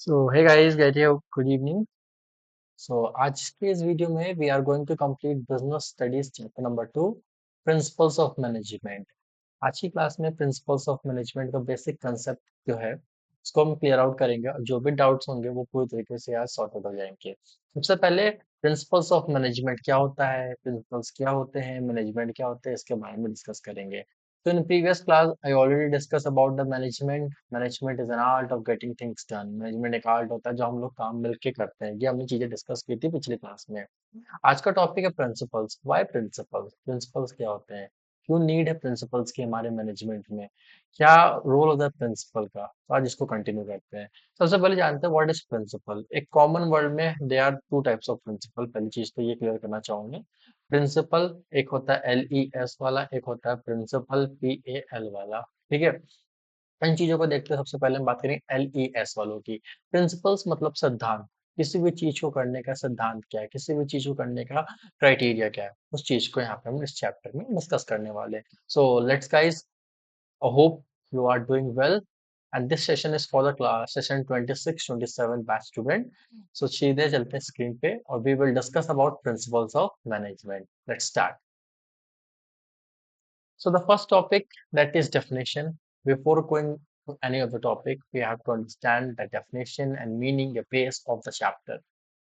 So hey guys, get your good evening. So आज के इस वीडियो में we are going to complete business studies chapter number 2, principles of management. आज की class में principles of management का basic concept जो है उसको हम क्लियर आउट करेंगे और जो भी डाउट्स होंगे वो पूरी तरीके से आज सॉर्ट आउट हो जाएंगे। सबसे पहले प्रिंसिपल्स ऑफ मैनेजमेंट क्या होता है, प्रिंसिपल्स क्या होते हैं, मैनेजमेंट क्या होते हैं, इसके बारे में डिस्कस करेंगे। So in the previous class, I already discussed about the management. Management is an art of getting things done. Management एक आर्ट होता है जो हम लोग काम मिलके करते हैं। ये हमने चीजें डिस्कस की थी पिछली क्लास में। आज का टॉपिक है प्रिंसिपल्स। Why principles? प्रिंसिपल्स क्या होते हैं? क्यों नीड है प्रिंसिपल्स की हमारे मैनेजमेंट में? क्या रोल होता है प्रिंसिपल का? तो आज इसको कंटिन्यू करते हैं। सबसे पहले जानते हैं व्हाट इज प्रिंसिपल। एक कॉमन वर्ड में they are two types of principle. पहली चीज तो ये क्लियर करना चाहूंगे। प्रिंसिपल एक होता है LES वाला, एक होता है प्रिंसिपल PAL वाला। ठीक है, इन चीजों को देखते हैं। सबसे पहले हम बात करें LES वालों की। प्रिंसिपल्स मतलब सिद्धांत। किसी भी चीज को करने का सिद्धांत क्या है, किसी भी चीज को करने का क्राइटेरिया क्या है, उस चीज को यहाँ पे हम इस चैप्टर में डिस्कस करने वाले हैं। So let's guys, I hope you are doing well. And this session is for the class session 26-27 batch student. So सीधे चलते हैं स्क्रीन पे और we will discuss about principles of management. Let's start. So the first topic, that is definition. Before going to any of the topic, we have to understand the definition and meaning, the base of the chapter.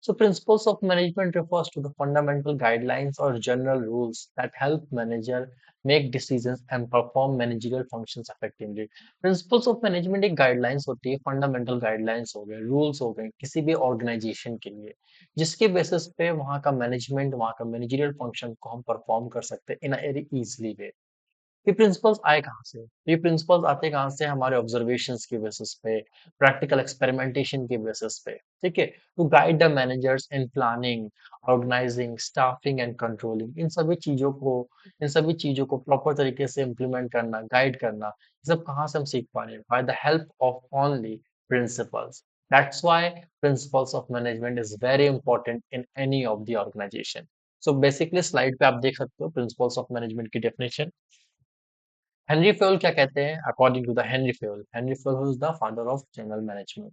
So principles of management refers to the fundamental guidelines or general rules that help manager make decisions and perform managerial functions effectively. Principles of management एक guidelines होती है, fundamental guidelines हो गए, rules हो गए किसी भी organization के लिए, जिसके basis पे वहाँ का management, वहाँ का managerial function को हम perform कर सकते हैं in a very easily way। ये प्रिंसिपल्स आए कहाँ से? ये प्रिंसिपल्स आते कहाँ से? हमारे ऑब्जर्वेशंस के बेसिस पे, प्रैक्टिकल एक्सपेरिमेंटेशन के बेसिस पे, ठीक है? To guide the managers in planning, organizing, staffing and controlling. इन सभी चीजों को प्रॉपर तरीके से इम्प्लीमेंट करना, गाइड करना, ये सब कहाँ से हम सीख पा रहे हैं? By the help of only principles. That's why principles of management is very important in any of the organisation. So basically slide पे आप देख सकते हो प्रिंसिपल्स ऑफ मैनेजमेंट की डेफिनेशन। हेनरी फ्योल क्या कहते हैं? According to the Henri Fayol who is the father of general management,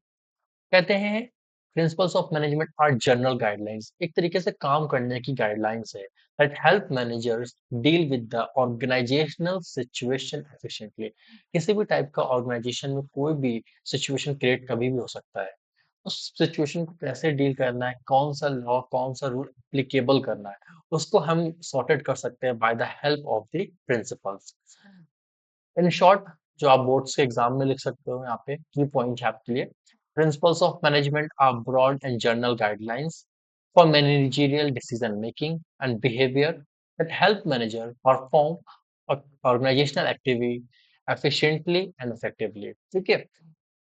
कहते हैं principles of management are general guidelines, एक तरीके से काम करने की गाइडलाइंस है, that help managers deal with the organisational situation efficiently. किसी भी टाइप का ऑर्गेनाइजेशन में कोई भी सिचुएशन क्रिएट कभी भी हो सकता है, उस सिचुएशन को कैसे डील करना है, कौन सा लॉ, कौन सा रूल एप्लीकेबल करना है, उसको हम सॉर्टेड कर सकते हैं by the help of the principles. In short, जो आप बोर्ड्स के एग्जाम में लिख सकते हो, यहाँ पे की पॉइंट है आपके लिए। Principles of management are broad and general guidelines for managerial decision making and behaviour that help manager perform organizational activity efficiently and effectively। ठीक है,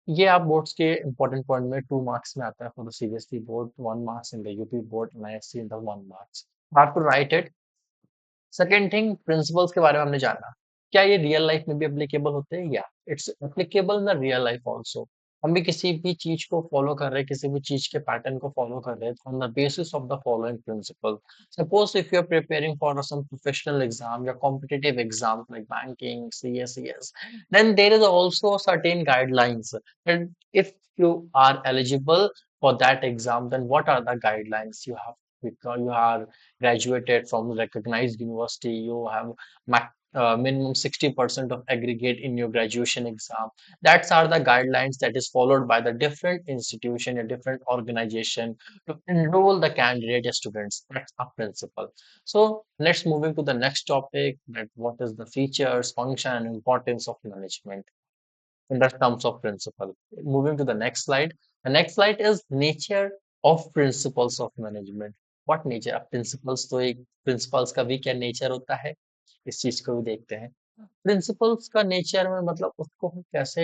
ये आप बोर्ड्स के इंपॉर्टेंट पॉइंट में 2 मार्क्स में आता है for the CBSE board, 1 marks in the UP board and ISC in the 1 marks. आप to write it. Second thing, principles के बारे में हमने जाना। क्या ये रियल लाइफ में भी एप्लीकेबल होते हैं? या it's applicable in the real life also. हम भी किसी भी चीज को फॉलो कर रहे हैं, किसी भी चीज के पैटर्न को फॉलो कर रहे हैं on the basis of the following principle. Suppose if you are preparing for some professional exam या competitive exam like banking, CSES, then there is also certain guidelines, and if you are eligible for that exam, then what are the guidelines you have? Because you are graduated from recognized university, you have minimum 60% of aggregate in your graduation exam. That's are the guidelines that is followed by the different institution and different organization to enroll the candidate students. That's a principle. So let's moving to the next topic, that what is the features, function and importance of management in the terms of principle. Moving to the next slide. The next slide is nature of principles of management. What nature of principles? तो एक principles का भी क्या nature होता है, इस चीज को भी देखते हैं। प्रिंसिपल्स का नेचर में मतलब उसको हम कैसे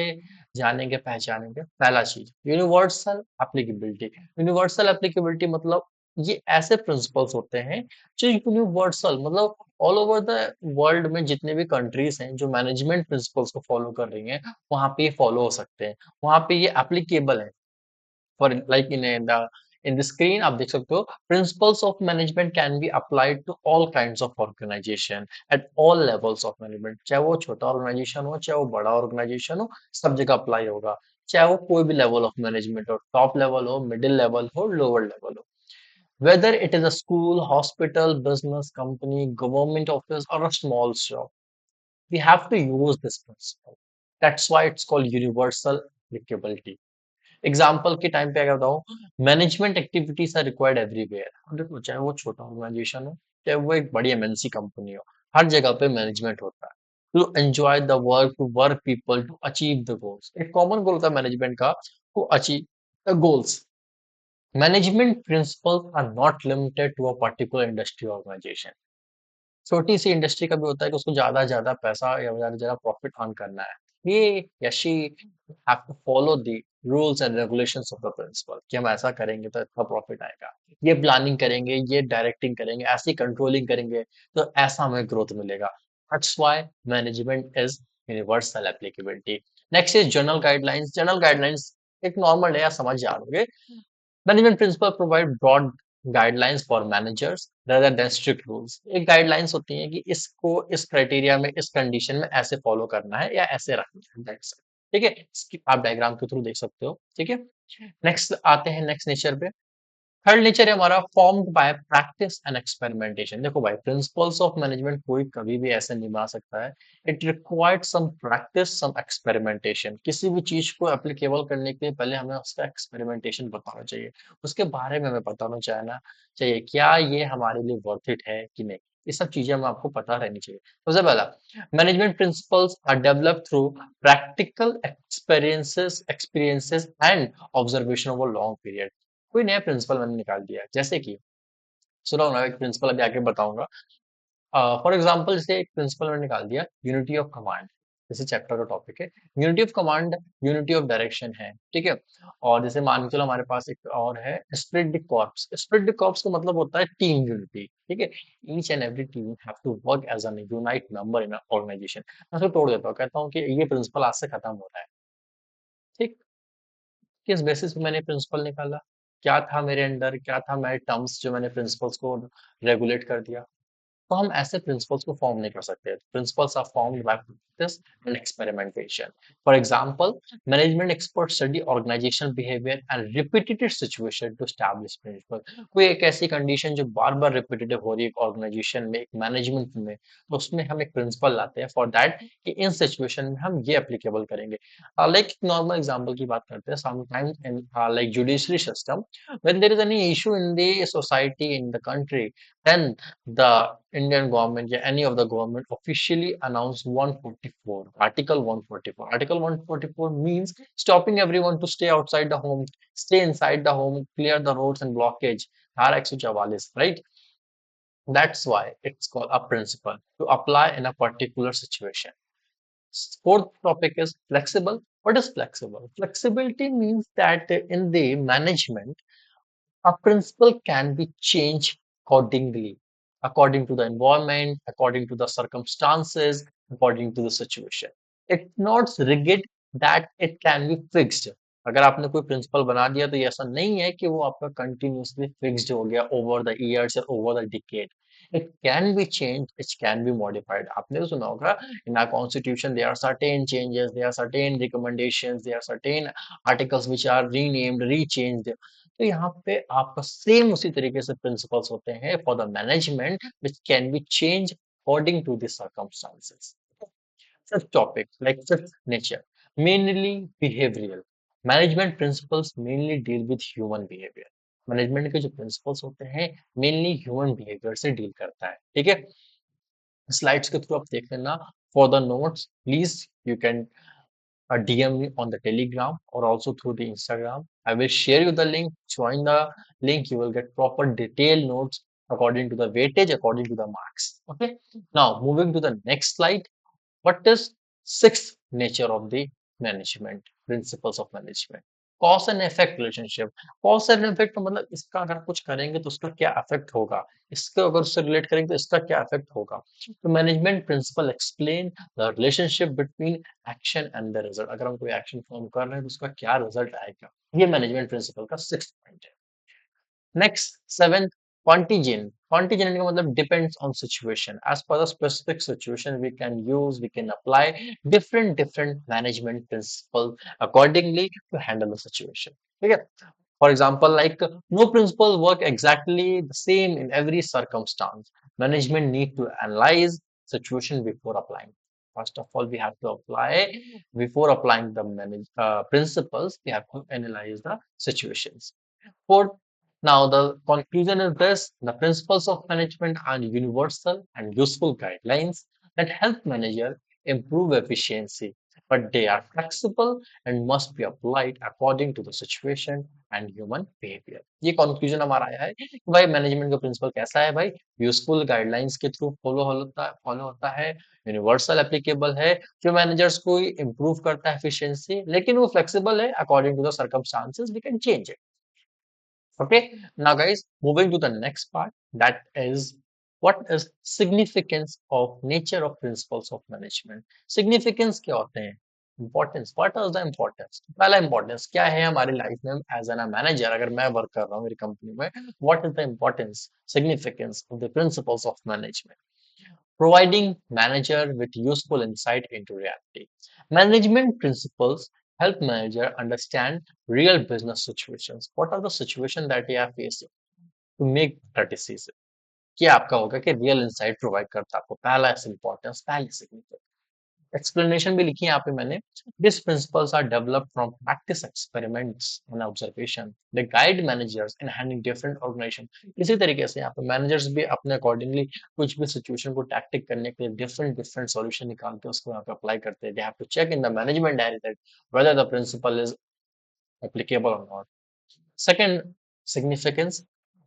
जानेंगे, पहचानेंगे? पहला चीज, यूनिवर्सल एप्लीकेबिलिटी। यूनिवर्सल एप्लीकेबिलिटी मतलब ये ऐसे प्रिंसिपल्स होते हैं जो यूनिवर्सल, मतलब ऑल ओवर द वर्ल्ड में जितने भी कंट्रीज हैं जो मैनेजमेंट प्रिंसिपल्स को फॉलो कर रही हैं, वहां पे ये फॉलो हो सकते हैं, वहां पे ये एप्लीकेबल है। For like in the screen आप देख सकते हो, principles of management can be applied to all kinds of organisation at all levels of management. चाहे वो छोटा ऑर्गेनाइजेशन हो, चाहे वो बड़ा ऑर्गेनाइजेशन हो, सब जगह अप्लाई होगा। चाहे वो कोई भी लेवल ऑफ मैनेजमेंट हो, टॉप लेवल हो, मिडिल लेवल हो, लोअर लेवल हो, whether it is a school, hospital, business, company, government office, or a small shop. We have to use this principle. That's why it's called universal applicability. Example के time पे अगर बताऊं, management activities are required everywhere. अब देखो, चाहे वो छोटा organisation हो, चाहे वो एक बड़ी एमएनसी कंपनी हो, हर जगह पे मैनेजमेंट होता है। To enjoy the work, to work people, to achieve the goals. एक कॉमन गोल होता है मैनेजमेंट का, to achieve the goals. Management principles are not limited to a particular industry organisation. छोटी सी इंडस्ट्री का भी होता है कि उसको ज्यादा से ज्यादा पैसा या ज्यादा से ज्यादा प्रॉफिट अर्न करना है। ये या she have to follow the rules and regulations of the principle कि हम ऐसा करेंगे तो इतना प्रॉफिट आएगा, ये प्लानिंग करेंगे, ये डायरेक्टिंग करेंगे, ऐसी कंट्रोलिंग करेंगे तो ऐसा हमें ग्रोथ मिलेगा। That's why management is universal applicability. Next is general guidelines. General guidelines एक नॉर्मल है, या समझ जाओगे। Management principle provide broad guidelines for managers rather than strict rules। एक गाइडलाइंस होती हैं कि इसको इस क्राइटेरिया में, इस कंडीशन में ऐसे फॉलो करना है या ऐसे रखना है। That's it। ठीक है, इसकी आप डायग्राम के थ्रू देख सकते हो। ठीक है, नेक्स्ट आते हैं नेक्स्ट नेचर पे। थर्ड नेचर है हमारा formed by practice and experimentation. देखो भाई, प्रिंसिपल्स ऑफ मैनेजमेंट कोई कभी भी ऐसे नहीं बना सकता है। It required some practice, some experimentation. किसी भी चीज को एप्लीकेबल करने के लिए पहले हमें उसका एक्सपेरिमेंटेशन बताना चाहिए, उसके बारे में हमें बताना चाहिए चाहिए क्या ये हमारे लिए वर्थ इट है कि नहीं। ये सब चीजें हमें आपको पता रहनी चाहिए। सबसे पहला, management principles are developed through practical experiences and observation over long period. कोई नया प्रिंसिपल मैंने निकाल दिया, जैसे कि सुनो ना, एक प्रिंसिपल अभी आके बताऊंगा। फॉर एग्जांपल, जैसे एक प्रिंसिपल मैंने निकाल दिया, यूनिटी ऑफ कमांड। जैसे चैप्टर का टॉपिक है unity of command, unity of direction है। ठीक है, और जैसे मान के चलो हमारे पास एक और है split the corps. Split the corps का मतलब होता है टीम यूनिटी। ठीक है, each and every team have to work as an unite member in organisation. मैं उसको तोड़ देता हूँ, कहता हूँ कि ये प्रिंसिपल आज से खत्म हो रहा है। ठीक, किस बेसिस पे मैंने प्रिंसिपल निकाला, क्या था मेरे अंडर, क्या था मेरे टर्म्स जो मैंने प्रिंसिपल्स को रेगुलेट कर दिया। तो हम ऐसे प्रिंसिपल्स को फॉर्म नहीं कर सकते। Principles are formed by practice and experimentation. For example, management expert study organisational behaviour and repeated situation to establish principle. कोई एक ऐसी कंडीशन जो बार बार रिपीटेटिव हो रही है ऑर्गेनाइजेशन में, एक मैनेजमेंट में, तो उसमें हम एक प्रिंसिपल लाते हैं फॉर दैट कि इन सिचुएशन में हम ये एप्लीकेबल करेंगे। लाइक नॉर्मल एग्जांपल की बात करते हैं, sometimes in like judiciary system, when there is any issue in the society, in the country, then the Indian government, yeah, any of the government officially announced 144, Article 144. Article 144 means stopping everyone to stay outside the home, stay inside the home, clear the roads and blockage. धारा 144, right? That's why it's called a principle to apply in a particular situation. Fourth topic is flexible. What is flexible? Flexibility means that in the management, a principle can be changed accordingly, according to the environment, according to the circumstances, according to the situation. It's not rigid that it can be fixed. अगर आपने कोई principal बना दिया तो ये ऐसा नहीं है कि वो आपका कंटिन्यूअसली फिक्स्ड हो गया ओवर द इयर्स और over the decade. It can be change, it can be modified. आपने तो सुना होगा, in our constitution there are certain changes, there are certain recommendations, there are certain articles which are renamed, rechanged. तो यहाँ पे आपका same उसी तरीके से प्रिंसिपल्स होते हैं for the management which can be change according to the circumstances. Such topics like such nature, mainly behavioral। Management principles mainly deal with human behaviour. Management के जो प्रिंसिपल्स होते हैं मेनली ह्यूमन बिहेवियर से deal करता है। ठीक है, slides के थ्रू आप देख लेना। For the notes please you can DM me on the Telegram or also through the Instagram. I will share you the link. Join the link. You will get proper detailed notes according to the weightage, according to the marks. Okay. Now moving to the next slide. What is sixth nature of the management? Principles of management. Cause and effect relationship. Cause and effect का मतलब इसका अगर कुछ करेंगे तो उसका क्या effect होगा, इसको अगर उससे रिलेट करेंगे तो इसका क्या इफेक्ट होगा। तो management principle explain the relationship between action and the result. अगर हम कोई एक्शन फॉर्म कर रहे हैं तो उसका क्या रिजल्ट आएगा। ये मैनेजमेंट प्रिंसिपल का सिक्स्थ पॉइंट है। Next seventh, contingent. Contingent का मतलब depends on situation. As per the specific situation, we can apply different management principles accordingly to handle the situation. ठीक है? For example, like no principle work exactly the same in every circumstance. Management need to analyze situation before applying. First of all, we have to apply before applying the principles. We have to analyze the situations. Fourth, now the conclusion is this: the principles of management are universal and useful guidelines that help manager improve efficiency, but they are flexible and must be applied according to the situation and human behavior. ये conclusion हमारा आया है कि भाई management का principal कैसा है भाई, यूजफुल गाइडलाइंस के थ्रू फॉलो होता है, यूनिवर्सल एप्लीकेबल है, जो मैनेजर्स को इम्प्रूव करता है एफिशिएंसी, लेकिन वो फ्लेक्सिबल है according to the circumstances we can change it. Okay, now guys, moving to the next part, that is what is significance of nature of principles of management. Significance क्या होते हैं? Importance. What is the importance? पहला importance क्या है हमारी life में as an manager, अगर मैं वर्क कर रहा हूँ मेरी कंपनी में, what is the importance, significance of the principles of management? Providing manager with useful insight into reality. Management principles help manager understand real business situations. What are the situations that you are facing to make the decision? क्या आपका होगा कि real insight provide करता है आपको, पहला importance, पहली significance. Explanation भी लिखी है यहाँ पे मैंने. This principles are developed from practice experiments and observation. They guide managers in handling different organisation. इसी तरीके से यहाँ पे मैनेजर्स भी अपने अकॉर्डिंगली कुछ भी सिचुएशन को टैक्टिक करने के लिए डिफरेंट डिफरेंट सॉल्यूशन निकाल के उसको यहाँ पे अप्लाई करते हैं. They have to check in the management diary that whether the principle is applicable or not. Second significance,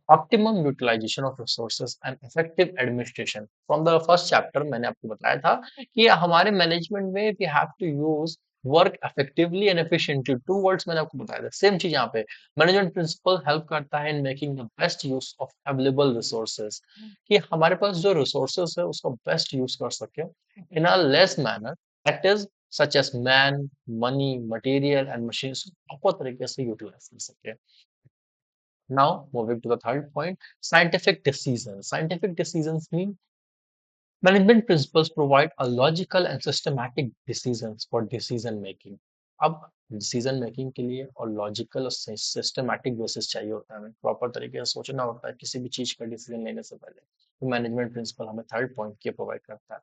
optimum utilization of resources and effective administration. From the first chapter मैंने आपको बताया था कि हमारे मैनेजमेंट में we have to use work effectively and efficiently. Two words मैंने आपको बताया था. सेम चीज यहाँ पे मैनेजमेंट प्रिंसिपल हेल्प करता है in making the best use of available resources. कि हमारे पास जो resources है उसका बेस्ट यूज कर सके in a less manner, that is such as man, money, material and machines proper तरीके से यूटिलाइज कर सके. Now, moving to the third point, scientific decisions. Scientific decisions mean management principles provide a logical and systematic decisions for decision making. अब decision making के लिए और logical और systematic basis चाहिए होता है, हमें प्रॉपर तरीके से सोचना होता है किसी भी चीज का डिसीजन लेने से पहले. तो मैनेजमेंट प्रिंसिपल हमें थर्ड पॉइंट के प्रोवाइड करता है.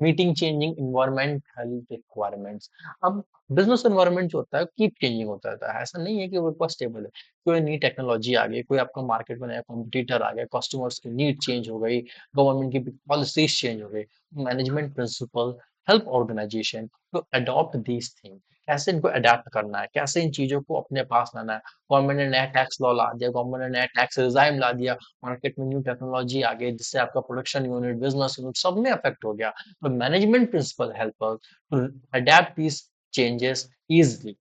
Meeting changing environment health requirements. अब बिजनेस एनवायरनमेंट जो होता है कीप चेंजिंग होता रहता है, ऐसा नहीं है कि वो एक बार स्टेबल है. कोई नई टेक्नोलॉजी आ गई, कोई आपका मार्केट में नया कॉम्पिटिटर आ गया, कस्टमर्स की नीड चेंज हो गई, गवर्नमेंट की पॉलिसीज चेंज हो गई. Management principle help organisation to adopt these thing. कैसे इनको अडेप्ट करना है, कैसे इन चीजों को अपने पास लाना है. गवर्नमेंट ने नया टैक्स लॉ ला दिया, गवर्नमेंट ने नया टैक्स रिजाइम ला दिया, मार्केट में न्यू टेक्नोलॉजी आ गई जिससे आपका प्रोडक्शन यूनिट, बिजनेस यूनिट सब में अफेक्ट हो गया. तो management principle help us to adapt these changes easily.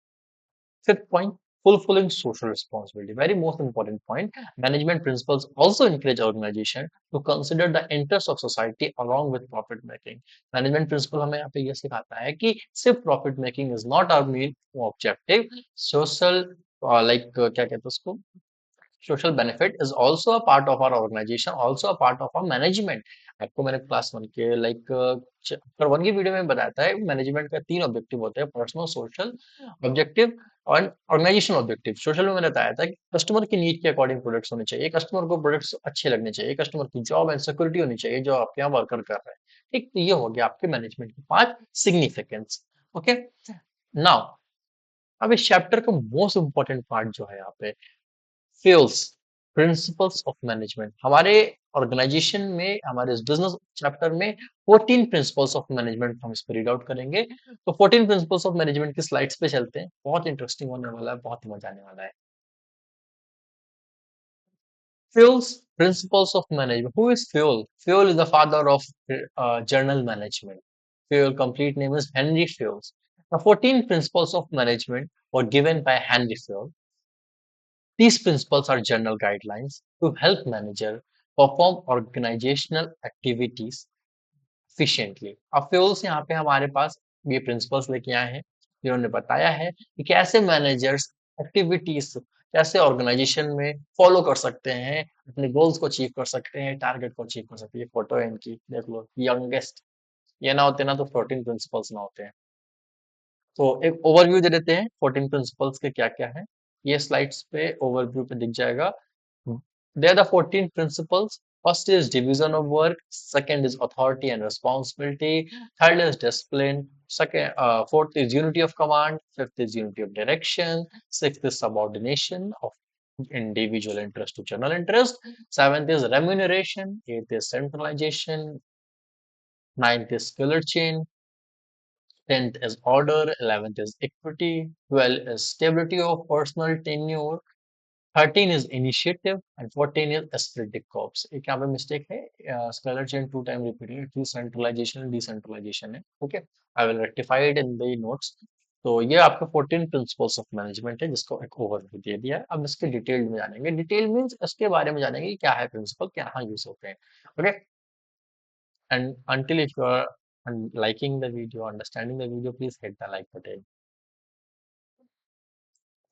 Fifth point, fulfilling social responsibility. Very most important point. Management principles also encourage organization to consider the interests of society along with profit making. Management principle हमें यहाँ पे ये सिखाता है कि सिर्फ profit making is not our main objective. Social क्या कहते हैं उसको, social benefit is also a part of our organization, also a part of our management. आपको मैंने क्लास वन के चैप्टर वन की वीडियो में बताया था मैनेजमेंट का तीन ऑब्जेक्टिव होते हैं, पर्सनल, सोशल ऑब्जेक्टिव और ऑर्गेनाइजेशन ऑब्जेक्टिव. सोशल में मैंने बताया था कि कस्टमर की नीड के अकॉर्डिंग प्रोडक्ट्स होने चाहिए, कस्टमर को प्रोडक्ट्स अच्छे लगने चाहिए, कस्टमर की जॉब एंड सिक्योरिटी होनी चाहिए जो आपके यहाँ वर्कर कर रहे हैं. ठीक, तो ये हो गया आपके मैनेजमेंट की पांच सिग्निफिकेंस. ओके, नाउ अब इस चैप्टर का मोस्ट इंपॉर्टेंट पार्ट जो है यहाँ पे, फेल्स प्रिंसिपल्स ऑफ मैनेजमेंट. हमारे ऑर्गेनाइजेशन में, हमारे इस बिजनेस चैप्टर में 14 प्रिंसिपल्स ऑफ मैनेजमेंट हम इस पर रीड आउट करेंगे. तो 14 प्रिंसिपल्स ऑफ मैनेजमेंट की स्लाइड्स पे चलते हैं. बहुत इंटरेस्टिंग होने वाला है, बहुत ही मजा आने वाला है. Fuels principles of management. Who is Fuel? Fuel is the father of journal management. Fuel complete name is Henry Fewell. The 14 principles of management were given by Henry Fewell. These principles are general guidelines to help manager perform organizational activities efficiently. अब fuels यहाँ पे हमारे पास ये principles लेके आए हैं जिन्होंने बताया है कि कैसे मैनेजर्स एक्टिविटीज कैसे ऑर्गेनाइजेशन में फॉलो कर सकते हैं, अपने गोल्स को अचीव कर सकते हैं, टारगेट को अचीव कर सकते हैं। ये फोटो है इनकी, देख लो, यंगेस्ट। ये ना होते ना तो 14 प्रिंसिपल्स ना होते हैं। तो एक ओवरव्यू दे देते हैं 14 प्रिंसिपल्स के क्या क्या है। ये स्लाइड्स पे ओवरव्यू पे दिख जाएगा। They are the 14 principles. First is division of work. Second is authority and responsibility. Third is discipline. Fourth is unity of command. Fifth is unity of direction. Sixth is subordination of individual interest to general interest. Seventh is remuneration. Eighth is centralization. Ninth is skill chain. 10th is order. 11th is equity. 12th is stability of personal tenure. 13 is initiative and 14 is aesthetic corps. एक यहाँ पे mistake है, scalar chain two time repeated, it centralization decentralization है। Okay, I will rectify it in the notes. तो ये आपका 14 principles of management है, जिसको एक ओवरव्यू दे दिया है। अब इसके डिटेल में जानेंगे, डिटेल मींस इसके बारे में जानेंगे कि क्या है प्रिंसिपल, क्या यूज होते हैं। Okay, and until if you are liking the video, understanding the video, please hit the like button.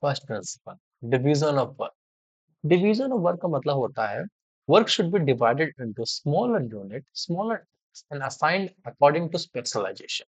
First principle, division of work. Division of work का मतलब होता है work should be divided into smaller unit, smaller and assigned according to specialisation.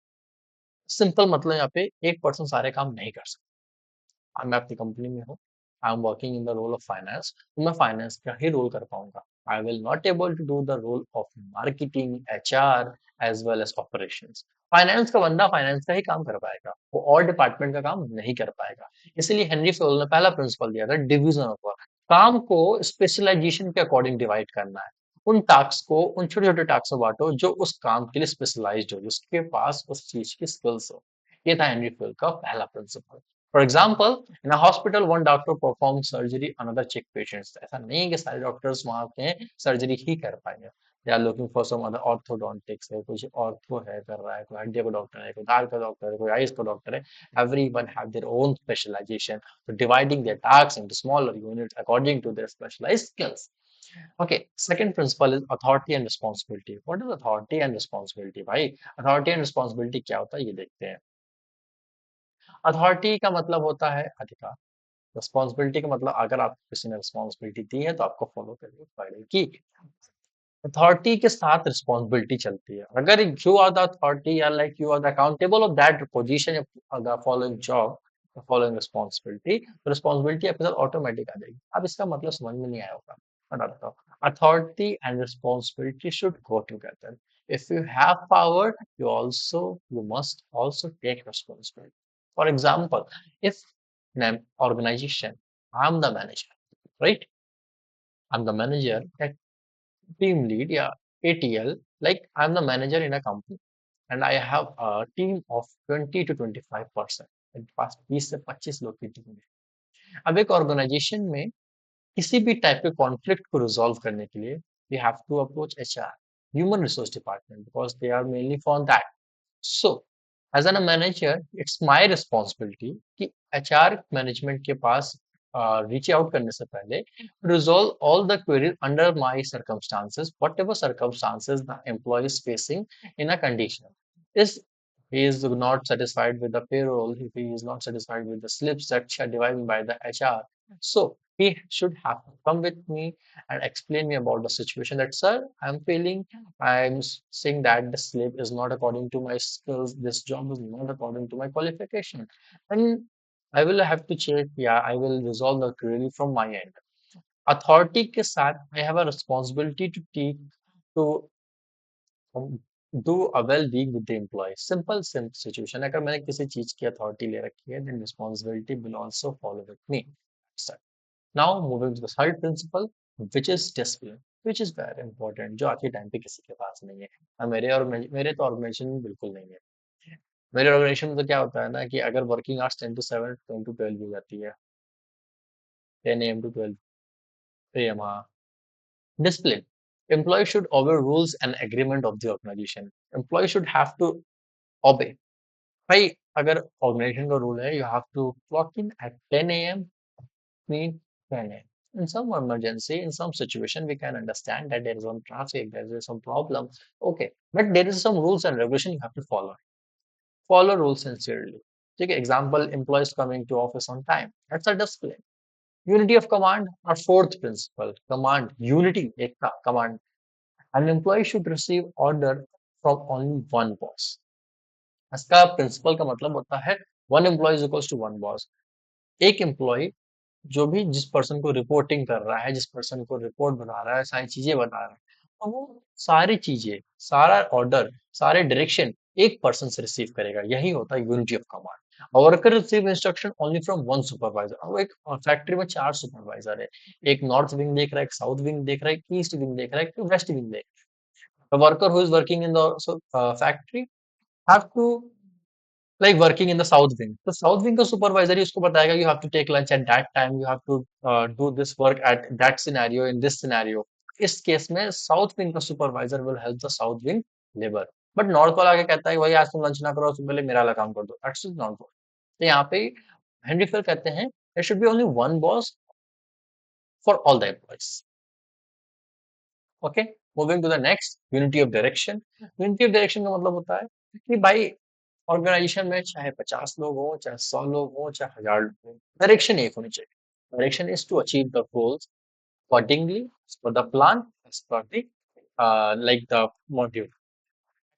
Simple मतलब यहाँ पे एक person सारे काम नहीं कर सकता। अब मैं अपनी कंपनी में हूँ, I am working in the role of finance, तो मैं फाइनेंस का ही रोल कर पाऊंगा। I will not able to do the role of marketing, HR as well as operations. Finance का बंदा फाइनेंस का ही काम कर पाएगा, वो और डिपार्टमेंट का काम नहीं कर पाएगा। इसलिए हेनरी फोल ने पहला प्रिंसिपल दिया था, डिवीजन ऑफ वर्क। काम को स्पेशलाइजेशन के अकॉर्डिंग डिवाइड करना है। उन टास्क को उन छोटे छोटे टास्क में बांटो जो उस काम के लिए स्पेशलाइज्ड हो, जिसके पास उस चीज की स्किल्स हो। ये था हेनरी फोल का पहला principal. For example, in a hospital, one doctor performs surgery, another check patients. ऐसा नहीं है कि सारे डॉक्टर्स वहां के सर्जरी ही कर पाएंगे। They are looking for some other orthodontics है, कुछ ऑर्थो है कर रहा है, कोई हड्डी का डॉक्टर है, कोई दाल का डॉक्टर है, कोई आइज का डॉक्टर है। Everyone have their own specialization. So dividing their tasks into smaller units according to their specialized skills. Okay, second principle is authority and responsibility. What is authority and responsibility? भाई, authority and responsibility क्या होता है ये देखते हैं। Authority का मतलब होता है अधिकार। रिस्पॉन्सिबिलिटी का मतलब अगर आपको किसी ने रिस्पॉन्सिबिलिटी दी है तो आपको फॉलो करनी पड़ेगी। अथॉरिटी के साथ रिस्पॉन्सिबिलिटी चलती है। अगर यू आर द अथॉरिटी या like you are the accountable of that position, the following job, the following responsibility, तो रिस्पॉन्सिबिलिटी आपके साथ ऑटोमेटिक आ जाएगी। अब इसका मतलब समझ में नहीं आया होगा, बताता हूँ। Authority and responsibility should go together. If you have power, you must also take responsibility. For example, if an organization, I'm the manager, right? I'm the manager, a team lead, yeah, ATL, like I'm the manager in a company and I have a team of 20 to 25%. मेरे पास 20 से 25 लोग की team है। अब एक organisation में किसी भी टाइप के कॉन्फ्लिक्ट को रिजॉल्व करने के लिए we have to approach HR, human resource department, because they are mainly for that. So as an manager it's my responsibility कि एचआर मैनेजमेंट के पास रीच आउट करने से पहले resolve all the queries under my circumstances, whatever circumstances the employee is facing in a condition. इस he is not satisfied with the payroll, if he is not satisfied with the slips that are divided by the HR, so he should have to come with me and explain me about the situation, that sir, I'm feeling, I'm saying that the slip is not according to my skills, this job is not according to my qualification, and I will have to check, yeah, I will resolve the query from my end. Authority के साथ I have a responsibility to take to do a well being with the employee. Simple situation. अगर मैंने किसी चीज की authority ले रखी है, then responsibility will also follow with me. So, now moving to the third principle, which is discipline, which is very important, जो आज के टाइम पे किसी के पास नहीं है। मेरे तो ऑर्गेनाइजेशन में बिल्कुल नहीं है। मेरे ऑर्गेनाइजेशन में तो क्या होता है ना कि अगर वर्किंग आवर्स 10 to 7, 10 to 12 हो जाती है, 10 a.m. to 12 a.m. हाँ। Discipline. Employee should obey rules and agreement of the organization. Employee should have to obey. भाई अगर ऑर्गेनाइजेशन का रूल है, you have to clock in at 10 a.m. mean 10 a.m. In some emergency, in some situation, we can understand that there is some traffic, there is some problem. Okay, but there is some rules and regulation you have to follow. Follow rules sincerely. Take example, employees coming to office on time. That's a discipline. Unity of command और fourth principle command unity, एकता, command. An employee should receive order from only one boss. इसका principle का मतलब होता है one employee is equals to one boss. एक employee जो भी जिस पर्सन को रिपोर्टिंग कर रहा है, जिस पर्सन को रिपोर्ट बना रहा है, सारी चीजें बता रहा है, तो वो सारी चीजें, सारा ऑर्डर, सारे डायरेक्शन एक पर्सन से रिसीव करेगा। यही होता है यूनिटी ऑफ कमांड। और worker receive instruction only from one supervisor. अब एक फैक्ट्री में 4 सुपरवाइजर है, एक नॉर्थ विंग देख रहा है, एक साउथ विंग देख रहा है, एक ईस्ट विंग देख रहा है, एक वेस्ट विंग देख रहा है। Worker who is working in the factory have to like working in the south wing, तो साउथ विंग का सुपरवाइजर ही उसको बताएगा you have to take lunch at that time, you have to do this work at that scenario, in this scenario. इस case में south wing का supervisor will help the south wing labour. But north वाला आगे कहता है भाई आज तुम लंच ना करो, तुम पहले मेरा वाला काम कर दो, दैट्स नॉट गुड। तो यहाँ पे हेनरी फिल कहते हैं there should be only one boss for all the employees. Okay, moving to the next, unity of direction. Unity of direction का मतलब होता है कि भाई ऑर्गेनाइजेशन में चाहे 50 लोग हो, चाहे 100 लोग हो, चाहे 1000 लोग हो, डायरेक्शन एक होनी चाहिए। Direction is to achieve the goals accordingly as per the plan, as per the like the module.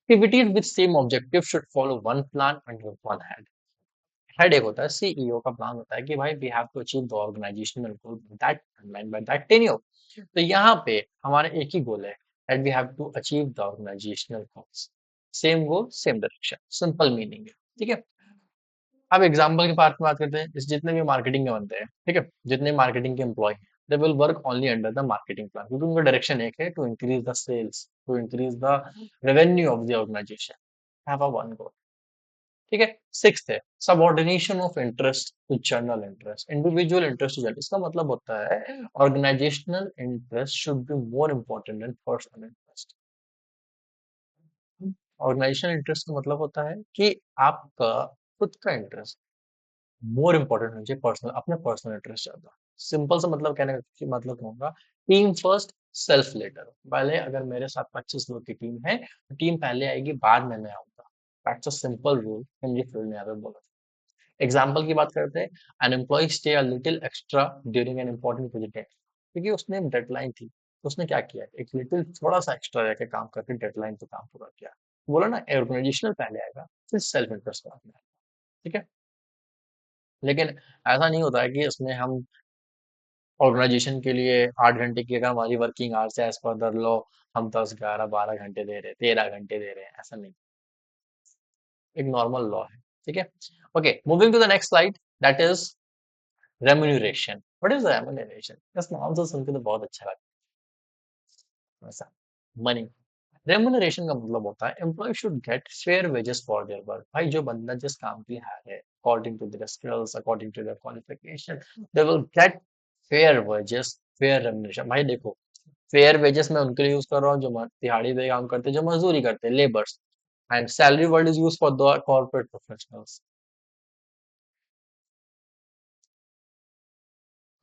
Activities with same objective should follow one plan under one head. Head एक होता है, सीईओ का plan होता है कि भाई we have to achieve the organisational goal that timeline by that tenure. तो यहाँ पे हमारा एक ही गोल है that we have to achieve the organisational goals. Same goal same direction, simple meaning है, ठीक है। अब एग्जाम्पल के पार्ट में बात करते हैं। इस जितने भी मार्केटिंग के बनते हैं, ठीक है, जितने मार्केटिंग के एम्प्लॉय हैं, they will work only under the marketing plan, क्योंकि उनका डायरेक्शन एक है, to increase the sales, to increase the revenue of the organisation, have a one goal, ठीक है। सिक्स्थ है subordination of interest to general interest, individual interest to general. इसका मतलब होता है organisational interest should be more important than personal interest. Organisational interest का मतलब होता है कि आपका खुद का इंटरेस्ट मोर इम्पोर्टेंट होना चाहिए पर्सनल, अपने पर्सनल इंटरेस्ट ज्यादा। सिंपल सा मतलब कहने का मतलब कहूंगा, टीम फर्स्ट सेल्फ लेटर। पहले अगर मेरे साथ 25 लोग की टीम है, तो टीम पहले आएगी, बाद में मैं आऊंगा। That's a simple rule Hindi field में अगर बोला। एग्जाम्पल की बात करते हैं, an employee stay a little extra during an important project, क्योंकि उसने डेडलाइन थी, तो उसने क्या किया, एक लिटिल थोड़ा सा एक्स्ट्रा रह के काम करके डेडलाइन पे काम पूरा किया। बोला ना ऑर्गेनाइजेशनल पहले आएगा, फिर सेल्फ इंटरेस्ट बाद में आएगा, ठीक है। लेकिन ऐसा नहीं होता है कि इसमें हम ऑर्गेनाइजेशन के लिए 8 घंटे की अगर हमारी वर्किंग आवर्स है एज पर द लॉ, हम 10 11 12 घंटे दे रहे हैं, 13 घंटे दे रहे हैं, ऐसा नहीं। एक नॉर्मल लॉ है, ठीक है। Okay, moving to the next slide, that is remuneration. What is remuneration? इस नाम से सुनकर तो बहुत अच्छा लगता है वैसा, मनी। रेम्यूनरेशन का मतलब होता है employee should get fair wages for their work. भाई जो बंदा जिस काम के लिए हायर है, according to their skills, according to their qualification, they will get fair wages, fair remuneration. भाई देखो, फेयर वेजेस मैं उनके लिए यूज कर रहा हूँ जो दिहाड़ी पे काम करते हैं, जो मजदूरी करते हैं, labours. And salary word is use for the corporate professionals,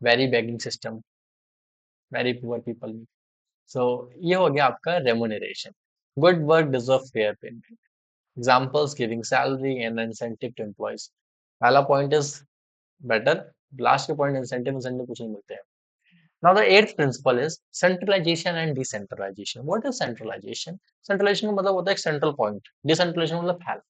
very begging system, very poor people. So ये हो गया आपका remuneration. Good work deserve fair payment. Examples giving salary and incentive to employees. पहला पॉइंट इज बेटर, लास्ट के point incentive incentive कुछ नहीं मिलते हैं। Now the eighth principle is centralization and decentralization. What is centralization? Centralization का मतलब होता है एक central point. Decentralization मतलब फैल।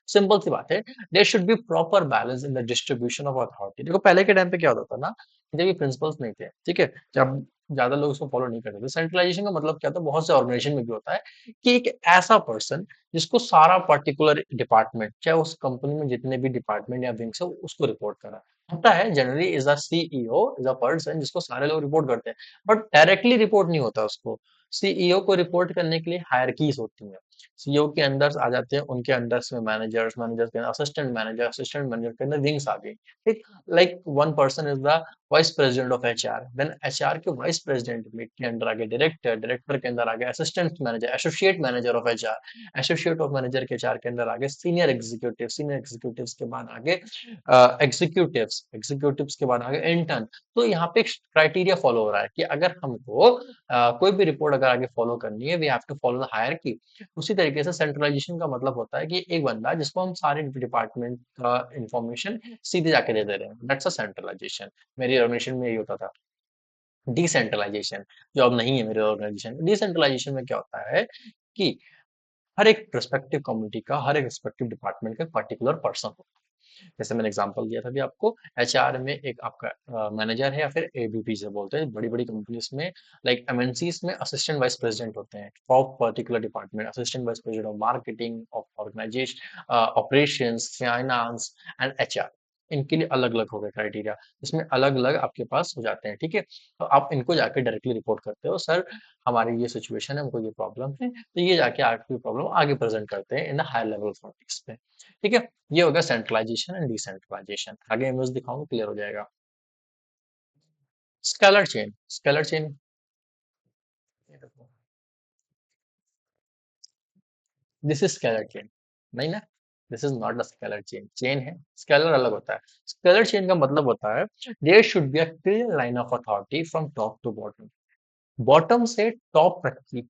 सिंपल सी बात है, there should be proper balance in the distribution of authority. देखो पहले के टाइम पे क्या होता था ना, जब ये प्रिंसिपल्स नहीं थे, ठीक है, जब ज्यादा लोग इसको फॉलो नहीं करते थे, सेंट्रलाइजेशन का मतलब क्या था, बहुत से ऑर्गेनाइजेशन में भी होता है कि एक ऐसा पर्सन जिसको सारा पर्टिकुलर डिपार्टमेंट, चाहे उस कंपनी में जितने भी डिपार्टमेंट या विंग्स है, उसको रिपोर्ट करा होता है। Generally is a CEO, is a person जिसको सारे लोग रिपोर्ट करते हैं, बट डायरेक्टली रिपोर्ट नहीं होता उसको। सीईओ को रिपोर्ट करने के लिए हायरकीज होती है। सीईओ के अंदर आ जाते हैं, उनके अंदर में मैनेजर्स, मैनेजर के अंदर असिस्टेंट मैनेजर के अंदर विंग्स आ गई, ठीक। Like one person is the vice president of HR, then HR के वाइस प्रेसिडेंट के अंदर आ गए डायरेक्टर, डायरेक्टर के अंदर आ गए assistant manager, associate manager of HR, associate of manager के एचआर के अंदर आ गए सीनियर एग्जीक्यूटिव, सीनियर एग्जीक्यूटिव्स के बाद आगे एग्जीक्यूटिव्स, एग्जीक्यूटिव्स के बाद आगे इंटर्न। तो यहाँ पे क्राइटेरिया फॉलो हो रहा है कि अगर हमको कोई भी रिपोर्ट अगर आगे फॉलो करनी है, we have to follow the hierarchy. उसी तरीके से सेंट्रलाइजेशन का मतलब होता है कि एक बंदा जिसको हम सारे डिपार्टमेंट का इंफॉर्मेशन सीधे जाके दे दे रहे हैं, दैट्स अ सेंट्रलाइजेशन। मेरी ऑर्गेनाइजेशन में यही होता था। डिसेंट्रलाइजेशन जो अब नहीं है मेरे ऑर्गेनाइजेशन में, डिसेंट्रलाइजेशन में क्या होता है कि हर एक रिस्पेक्टिव कम्युनिटी का, हर एक रिस्पेक्टिव डिपार्टमेंट का पर्टिकुलर पर्सन होता है। जैसे मैंने एग्जांपल दिया था भी आपको, एचआर में एक आपका मैनेजर है या फिर एबीपी से बोलते हैं बड़ी बड़ी कंपनीज में, लाइक एमएनसीज में असिस्टेंट वाइस प्रेसिडेंट होते हैं of particular department, assistant vice president of marketing, of organisation, operations, finance and HR. इनके लिए अलग अलग हो गए क्राइटेरिया, इसमें अलग अलग आपके पास हो जाते हैं, ठीक है। तो आप इनको जाके डायरेक्टली रिपोर्ट करते हो, सर हमारी ये सिचुएशन है, हमको ये प्रॉब्लम है, तो ये जाके आपकी प्रॉब्लम आगे प्रेजेंट करते हैं in the higher level authorities पे, ठीक है। ये हो गया सेंट्रलाइजेशन एंड डिसेंट्रलाइजेशन। आगे इमेज दिखाऊंगा, क्लियर हो जाएगा। Scalar chain, scalar chain, this is scalar chain, नहीं ना, this is not a scalar chain, chain है, स्केलर अलग होता है। स्केलर चेन का मतलब होता है there should be a clear line of authority from top to bottom, bottom से टॉप तक की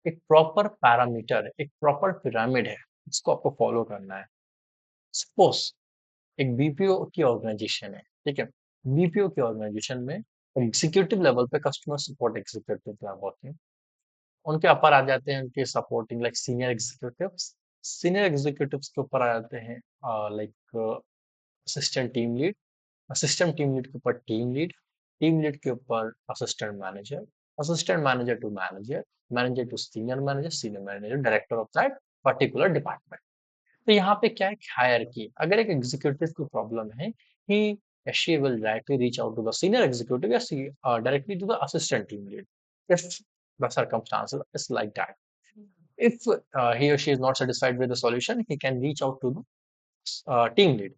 एक प्रॉपर पैरामीटर, एक प्रॉपर पिरामिड है, इसको आपको फॉलो करना है। सपोज एक बीपीओ की ऑर्गेनाइजेशन है, ठीक है। बीपीओ की ऑर्गेनाइजेशन में एग्जीक्यूटिव लेवल पे कस्टमर सपोर्ट एग्जीक्यूटिव होते हैं, उनके ऊपर आ जाते हैं उनके supporting like senior executives, senior executives के ऊपर आ जाते हैं like assistant team lead, assistant team lead के ऊपर टीम लीड, टीम लीड के ऊपर assistant manager, assistant manager to manager, manager to senior manager, senior manager director of that particular department. तो यहाँ पे क्या है, हायरार्की, अगर एक एग्जीक्यूटिव को प्रॉब्लम है, ही she will directly reach out to the senior executive, yes, directly to the assistant team lead, if the circumstances is like that. If he or she is not satisfied with the solution, he can reach out to the team lead.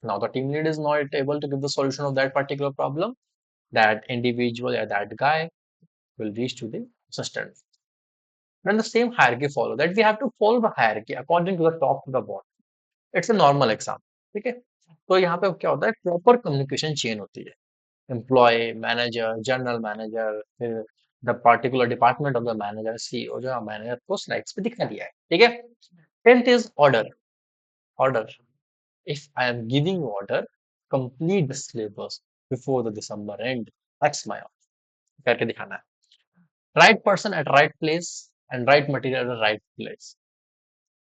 Now the team lead is not able to give the solution of that particular problem, that individual or that guy will reach to the assistant. Then the same hierarchy follow, that we have to follow the hierarchy according to the top to the bottom. It's a normal exam, ठीक है। तो यहाँ पे क्या होता है, proper communication chain होती है, एम्प्लॉय, मैनेजर, जनरल मैनेजर, फिर the particular department of the manager, CEO, जो मैनेजर को स्लाइड्स पे दिखा दिया है, ठीक है। 10th is order, order, if I am giving order, complete the syllabus before the December and, that's my order, करके दिखाना है। Right person at right place and right material at right place,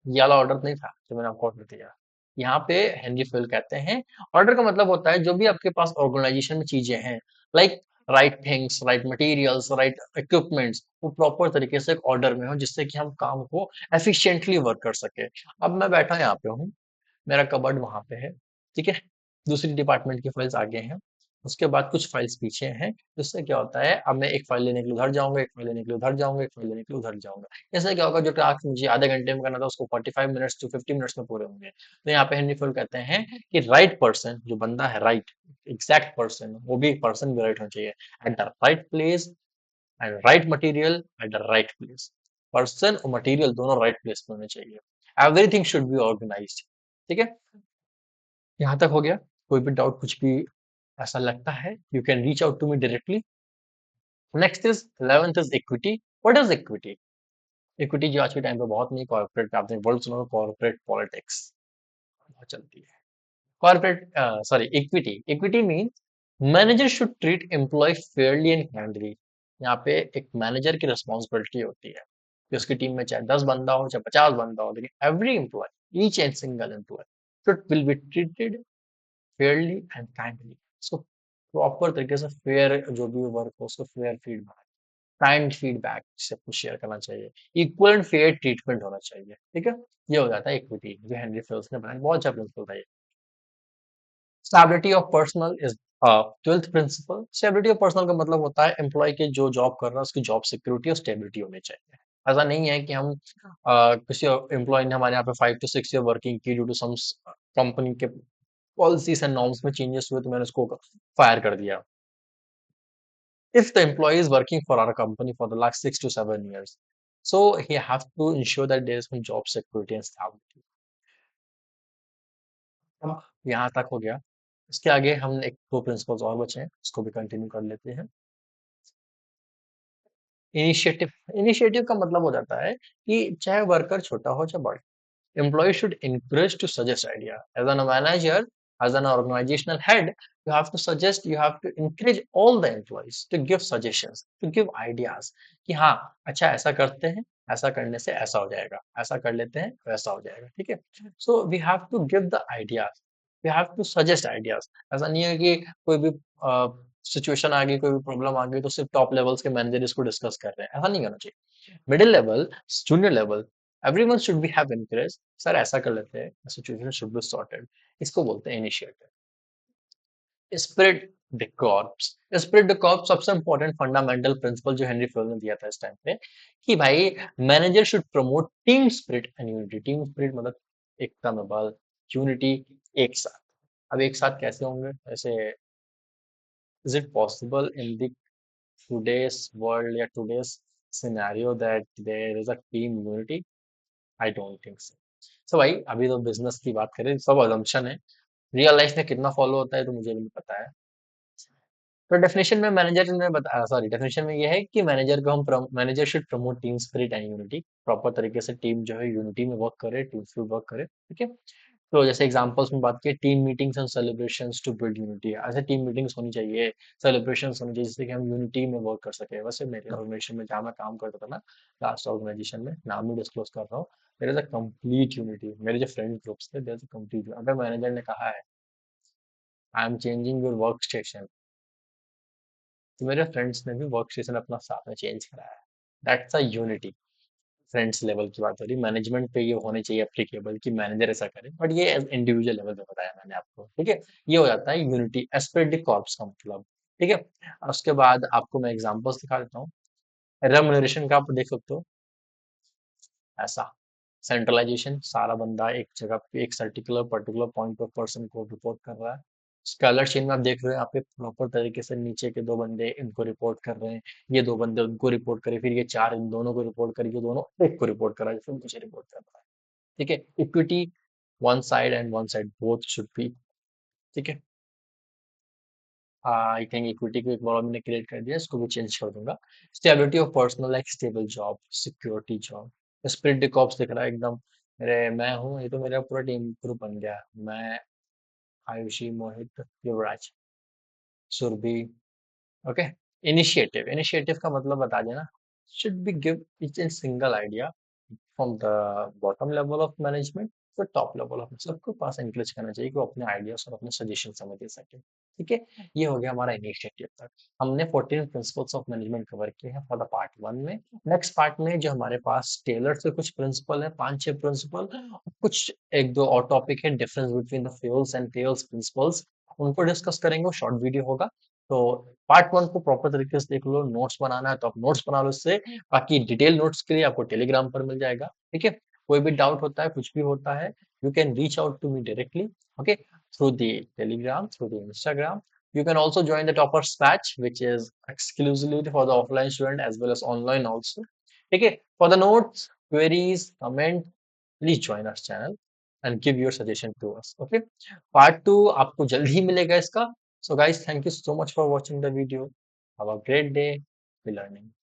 ये वाला ऑर्डर नहीं था जो मैंने आपको ऑर्डर दिया। यहाँ पे हेनरी फेल कहते हैं ऑर्डर का मतलब होता है जो भी आपके पास ऑर्गेनाइजेशन में चीजें हैं, like right things, right materials, right equipments, वो प्रॉपर तरीके से एक ऑर्डर में हो, जिससे कि हम काम को एफिशिएंटली वर्क कर सके। अब मैं बैठा यहाँ पे हूँ, मेरा कबर्ड वहां पे है, ठीक है। दूसरी डिपार्टमेंट की फाइल्स आगे हैं, उसके बाद कुछ फाइल्स पीछे हैं, जिससे क्या होता है, अब मैं एक फाइल लेने के लिए उधर जाऊंगा, एक फाइल लेने के लिए उधर जाऊंगा, एक फाइल लेने के लिए उधर जाऊंगा। इससे क्या होगा, जो टास्क मुझे आधे घंटे में करना था उसको 45 मिनट्स टू 50 मिनट्स में पूरे होंगे। तो यहाँ पे हेनरी फील्ड कहते हैं कि राइट पर्सन, जो बंदा है राइट, एग्जैक्ट पर्सन, वो भी पर्सन भी राइट होना चाहिए, at the right place and right material at the right place. Person और मटेरियल दोनों राइट प्लेस पे होने चाहिए, एवरीथिंग शुड बी ऑर्गेनाइज्ड, ठीक है। यहाँ तक हो गया, कोई भी डाउट कुछ भी ऐसा लगता है, you can reach out to me directly. Next is 11th is equity. What is equity? Equity जो आज के टाइम पे बहुत नहीं, कॉर्पोरेट, आपने वर्ड सुना, कॉर्पोरेट पॉलिटिक्स बहुत चलती है। Corporate, sorry, equity, equity means manager should treat employee fairly and kindly. यहाँ पे एक मैनेजर की रिस्पॉन्सिबिलिटी होती है कि उसकी टीम में चाहे 10 बंदा हो चाहे 50 बंदा हो, लेकिन every employee, each and single employee should will be treated fairly and kindly. उसको प्रॉपर तरीके से फेयर, जो भी वर्क हो उसको फेयर फीडबैक, काइंड फीडबैक सबको शेयर करना चाहिए, इक्वल एंड फेयर ट्रीटमेंट होना चाहिए, ठीक है। ये हो जाता है इक्विटी, जो हेनरी फेल्स ने बनाया, बहुत अच्छा प्रिंसिपल था ये। Stability of personnel is 12th principle. Stability of personnel का मतलब होता है एम्प्लॉय के जो जॉब कर रहा है उसकी जॉब सिक्योरिटी और स्टेबिलिटी होनी चाहिए। ऐसा नहीं है कि हम किसी एम्प्लॉय ने हमारे यहाँ पे 5 to 6 ईयर वर्किंग की, ड्यू टू सम कंपनी के पॉलिसीज एंड नॉर्म्स में चेंजेस हुए तो मैंने उसको फायर कर दिया। If the employee is working for our company for the last 6 to 7 years, so he have to ensure that there is some job security and stability. अब यहाँ तक हो गया, इसके आगे हम एक दो प्रिंसिपल्स और बचे हैं, उसको भी कंटिन्यू कर लेते हैं। इनिशिएटिव इनिशिएटिव का मतलब हो जाता है कि चाहे वर्कर छोटा हो चाहे बड़ा, employees should encourage to suggest idea. As a manager, as an organizational head, you have to encourage all the employees to give suggestions, to give ideas. कि हाँ, अच्छा ऐसा करते हैं, ऐसा करने से ऐसा हो जाएगा, ऐसा कर लेते हैं, वैसा हो जाएगा, ठीक है? So we have to give the ideas. We have to suggest ideas. ऐसा नहीं है कि कोई भी सिचुएशन आ गई, कोई भी प्रॉब्लम आ गई तो सिर्फ टॉप लेवल्स के मैनेजर इसको डिस्कस कर रहे हैं, ऐसा नहीं करना चाहिए। Middle level, junior level, everyone should be have encourage, sir ऐसा कर लेते हैं, सिचुएशन शुड बी सॉर्टेड, इसको बोलते हैं initiative. Spread the corps, spread the corps सबसे इंपॉर्टेंट फंडामेंटल प्रिंसिपल जो हेनरी फ्लोर ने दिया था इस टाइम पे, कि भाई manager should promote team spirit and unity. Team spirit मतलब एकता में बल, यूनिटी एक साथ। अब एक साथ कैसे होंगे ऐसे, is it possible in the today's world या today's scenario that there is a team unity? I don't think so. So भाई अभी तो बिजनेस की बात करें, सब अजम्पशन है, रियल लाइफ में कितना फॉलो होता है तो मुझे भी नहीं पता है। तो डेफिनेशन में मैनेजर ने बताया, सॉरी डेफिनेशन में ये है कि manager should promote team spirit and unity, proper तरीके से टीम जो है यूनिटी में वर्क करे, टीम स्पिरिट वर्क करे, ठीक है। तो जैसे एग्जांपल्स में बात की, team meetings and celebrations to build unity, ऐसे टीम मीटिंग्स होनी चाहिए, सेलिब्रेशंस होनी चाहिए जिससे कि हम यूनिटी में वर्क कर सके। वैसे मेरे ऑर्गेनाइजेशन में जहाँ मैं काम करता था ना, लास्ट ऑर्गेनाइजेशन में, नाम नहीं डिस्क्लोज कर रहा हूँ, there is a complete unity. मेरे जो फ्रेंड ग्रुप्स थे, देयर इज अ कंप्लीट, अगर मैनेजर ने कहा है I am changing your work station, तो मेरे फ्रेंड्स ने भी वर्क स्टेशन अपना साथ में चेंज कराया है। That's a unity. Friends level की बात हो रही, मैनेजमेंट पे ये होने चाहिए एप्लीकेबल कि मैनेजर ऐसा करे, बट ये इंडिविजुअल लेवल पे बताया मैंने आपको, ठीक है। ये हो जाता है यूनिटी एस्पिरिट द कॉर्प्स का मतलब, ठीक है। और उसके बाद आपको मैं एग्जांपल्स दिखा देता हूँ। रेमुनरेशन का आप देख सकते हो, ऐसा सेंट्रलाइजेशन, सारा बंदा एक जगह पे एक पर्टिकुलर पॉइंट पर पर्सन को रिपोर्ट कर रहा है। स्केलर चेन में आप देख रहे हो, यहाँ पे प्रॉपर तरीके से नीचे के दो बंदे इनको रिपोर्ट कर रहे हैं, ये दो बंदे उनको रिपोर्ट करे, फिर ये चार इन दोनों को रिपोर्ट करे, ये दोनों एक को रिपोर्ट कर रहा है, फिर मुझे रिपोर्ट कर रहा है, ठीक है। Equity, one side and one side both should be, ठीक है। आई थिंक इक्विटी को एक बार मैंने क्रिएट कर दिया, इसको भी चेंज कर दूंगा। Stability of personnel, like stable job, security job. Esprit de corps दिख रहा है एकदम, मेरे मैं हूँ, ये तो मेरा पूरा टीम ग्रुप बन गया, मैं, आयुषी, मोहित, युवराज, सुरभि, ओके। इनिशिएटिव का मतलब बता देना, should be give each a single idea from the bottom level of management तो टॉप लेवल ऑफ, सबको पास एनकरेज करना चाहिए कि वो अपने आइडियाज और अपने सजेशन हमें दे सके, ठीक है। ये हो गया हमारा इनिशिएटिव तक। हमने 14 प्रिंसिपल्स ऑफ मैनेजमेंट कवर किए हैं फॉर द पार्ट वन में। नेक्स्ट पार्ट में जो हमारे पास टेलर से कुछ प्रिंसिपल है, 5-6 प्रिंसिपल, कुछ एक दो और टॉपिक है, difference between the Fayol's and Taylor's principles, उनको डिस्कस करेंगे, शॉर्ट वीडियो होगा। तो पार्ट वन को प्रॉपर तरीके से देख लो, नोट्स बनाना है तो आप नोट्स बना लो इससे, बाकी डिटेल नोट्स के लिए आपको टेलीग्राम पर मिल जाएगा, ठीक है। कोई भी डाउट होता है, कुछ भी होता है, you can reach out to me directly, okay, through the Telegram, through the Instagram. You can also join the toppers batch, which is exclusively for the offline student as well as online also. Okay, for the notes, queries, comment, please join our channel and give your suggestion to us. Okay, part 2 आपको जल्द ही मिलेगा इसका। So guys, thank you so much for watching the video. Have a great day. Be learning.